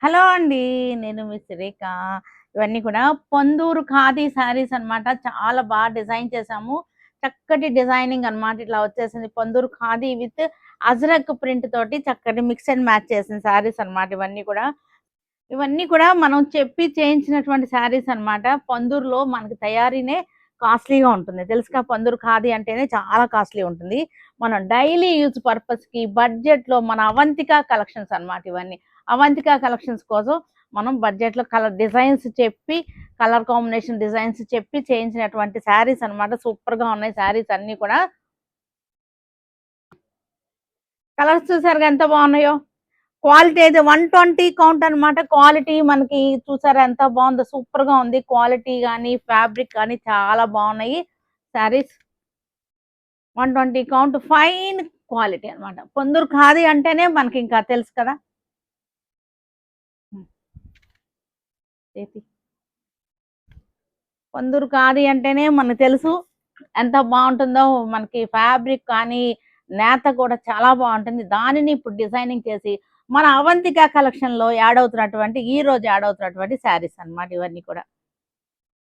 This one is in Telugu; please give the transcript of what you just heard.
హలో అండి. నేను మీ సురేఖ. ఇవన్నీ కూడా పొందూరు ఖాదీ శారీస్ అన్నమాట. చాలా డిజైన్ చేశాము. చక్కటి డిజైనింగ్ అన్నమాట. ఇట్లా వచ్చేసింది. పొందూరు ఖాదీ విత్ అజ్రక్ ప్రింట్ తోటి చక్కటి మిక్స్ అండ్ మ్యాచ్ చేసిన శారీస్ అన్నమాట ఇవన్నీ కూడా. ఇవన్నీ కూడా మనం చెప్పి చేయించినటువంటి శారీస్ అన్నమాట. పొందూరులో మనకి తయారీనే కాస్ట్‌లీగా ఉంటుంది. తెలుసుగా పొందూరు ఖాదీ అంటేనే చాలా కాస్ట్‌లీ ఉంటుంది. మనం డైలీ యూజ్ పర్పస్‌కి బడ్జెట్‌లో మన అవంతిక కలెక్షన్స్ అన్నమాట ఇవన్నీ. అవంతిక కలెక్షన్స్ కోసం మనం బడ్జెట్‌లో కలర్ డిజైన్స్ చెప్పి, కలర్ కాంబినేషన్ డిజైన్స్ చెప్పి చేయించినటువంటి శారీస్ అన్నమాట. సూపర్‌గా ఉన్నాయి శారీస్ అన్నీ కూడా. కలర్స్ చూసారుగా ఎంత బాగున్నాయో. క్వాలిటీ అయితే 120 కౌంట్ అన్నమాట. క్వాలిటీ మనకి చూసారా ఎంత బాగుందో, సూపర్ గా ఉంది. క్వాలిటీ గానీ ఫ్యాబ్రిక్ కానీ చాలా బాగున్నాయి శారీస్. 120 కౌంట్ ఫైన్ క్వాలిటీ అన్నమాట. పొందూరు ఖాదీ అంటేనే మనకి ఇంకా తెలుసు కదా. ఏపీ పొందూరు ఖాదీ అంటేనే మనకు తెలుసు ఎంత బాగుంటుందో. మనకి ఫ్యాబ్రిక్ కానీ నేత కూడా చాలా బాగుంటుంది. దానిని ఇప్పుడు డిజైనింగ్ చేసి మన అవంతిక కలెక్షన్ లో యాడ్ అవుతున్నటువంటి ఈ రోజు యాడ్ అవుతున్నటువంటి శారీస్ అన్నమాట ఇవన్నీ కూడా.